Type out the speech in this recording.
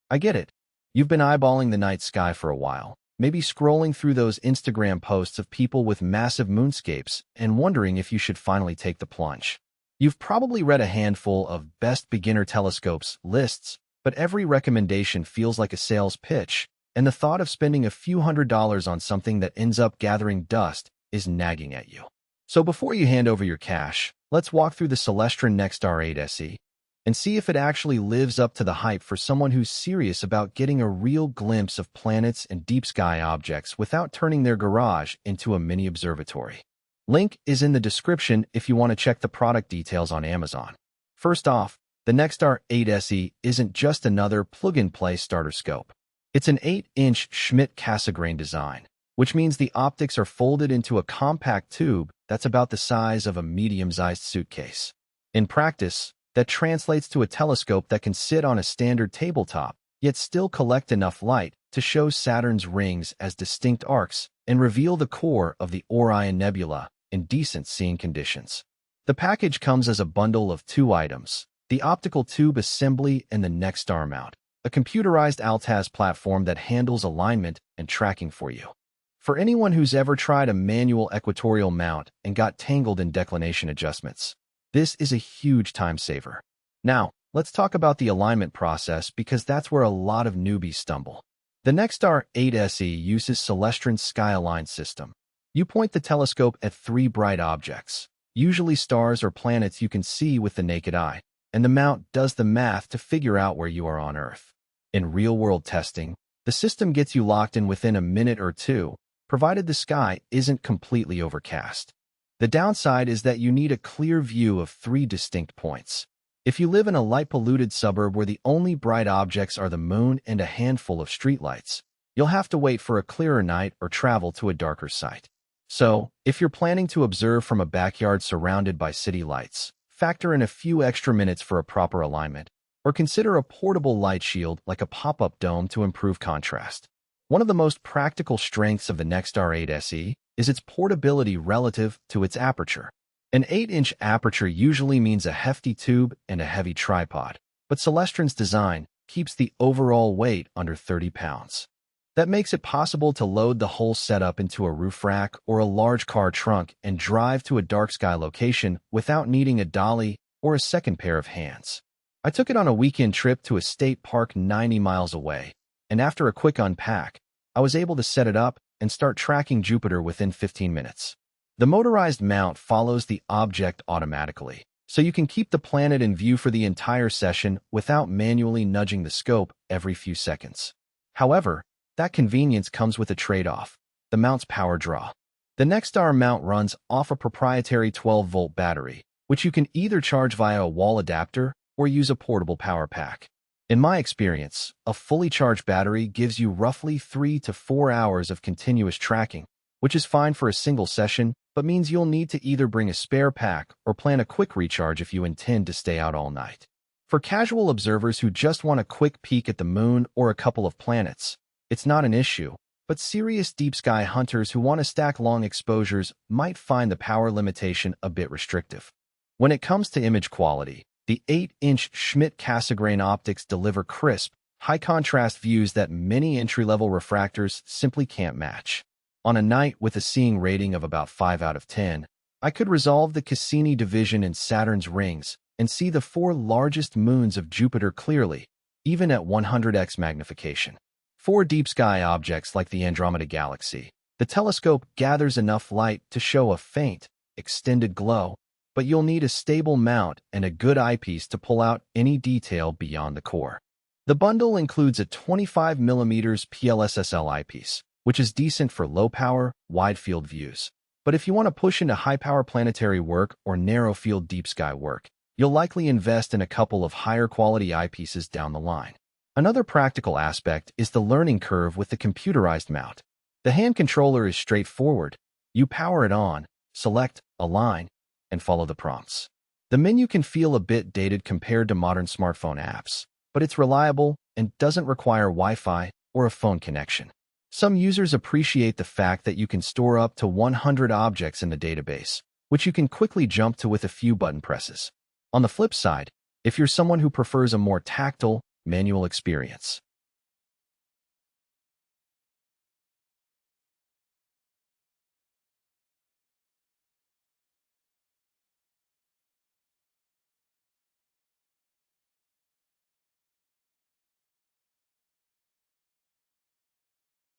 I get it. You've been eyeballing the night sky for a while, maybe scrolling through those Instagram posts of people with massive moonscapes and wondering if you should finally take the plunge. You've probably read a handful of best beginner telescopes lists, but every recommendation feels like a sales pitch, and the thought of spending a few $100s on something that ends up gathering dust is nagging at you. So before you hand over your cash, let's walk through the Celestron Nexstar 8se and see if it actually lives up to the hype for someone who's serious about getting a real glimpse of planets and deep sky objects without turning their garage into a mini observatory. Link is in the description if you want to check the product details on Amazon. First off, the Nexstar 8se isn't just another plug-and-play starter scope. It's an 8-inch Schmidt Cassegrain design, which means the optics are folded into a compact tube that's about the size of a medium-sized suitcase. In practice, that translates to a telescope that can sit on a standard tabletop, yet still collect enough light to show Saturn's rings as distinct arcs and reveal the core of the Orion Nebula in decent seeing conditions. The package comes as a bundle of 2 items: the optical tube assembly and the Nexstar mount, a computerized Altaz platform that handles alignment and tracking for you. For anyone who's ever tried a manual equatorial mount and got tangled in declination adjustments, this is a huge time saver. Now, let's talk about the alignment process because that's where a lot of newbies stumble. The Nexstar 8se uses Celestron's SkyAlign system. You point the telescope at 3 bright objects, usually stars or planets you can see with the naked eye, and the mount does the math to figure out where you are on Earth. In real-world testing, the system gets you locked in within a minute or two, provided the sky isn't completely overcast. The downside is that you need a clear view of 3 distinct points. If you live in a light-polluted suburb where the only bright objects are the moon and a handful of streetlights, you'll have to wait for a clearer night or travel to a darker site. So, if you're planning to observe from a backyard surrounded by city lights, factor in a few extra minutes for a proper alignment, or consider a portable light shield like a pop-up dome to improve contrast. One of the most practical strengths of the Nexstar 8se is its portability relative to its aperture. An 8-inch aperture usually means a hefty tube and a heavy tripod, but Celestron's design keeps the overall weight under 30 pounds. That makes it possible to load the whole setup into a roof rack or a large car trunk and drive to a dark sky location without needing a dolly or a second pair of hands. I took it on a weekend trip to a state park 90 miles away, and after a quick unpack, I was able to set it up and start tracking Jupiter within 15 minutes. The motorized mount follows the object automatically, so you can keep the planet in view for the entire session without manually nudging the scope every few seconds. However, that convenience comes with a trade-off: the mount's power draw. The Nexstar mount runs off a proprietary 12-volt battery, which you can either charge via a wall adapter or use a portable power pack. In my experience, a fully charged battery gives you roughly 3 to 4 hours of continuous tracking, which is fine for a single session, but means you'll need to either bring a spare pack or plan a quick recharge if you intend to stay out all night. For casual observers who just want a quick peek at the moon or a couple of planets, it's not an issue, but serious deep sky hunters who want to stack long exposures might find the power limitation a bit restrictive. When it comes to image quality, the 8-inch Schmidt Cassegrain optics deliver crisp, high-contrast views that many entry-level refractors simply can't match. On a night with a seeing rating of about 5 out of 10, I could resolve the Cassini division in Saturn's rings and see the 4 largest moons of Jupiter clearly, even at 100x magnification. For deep sky objects like the Andromeda Galaxy, the telescope gathers enough light to show a faint, extended glow, but you'll need a stable mount and a good eyepiece to pull out any detail beyond the core. The bundle includes a 25mm PLSSL eyepiece, which is decent for low-power, wide-field views. But if you want to push into high-power planetary work or narrow-field deep sky work, you'll likely invest in a couple of higher-quality eyepieces down the line. Another practical aspect is the learning curve with the computerized mount. The hand controller is straightforward. You power it on, select, align, and follow the prompts. The menu can feel a bit dated compared to modern smartphone apps, but it's reliable and doesn't require Wi-Fi or a phone connection. Some users appreciate the fact that you can store up to 100 objects in the database, which you can quickly jump to with a few button presses. On the flip side, if you're someone who prefers a more tactile, manual experience,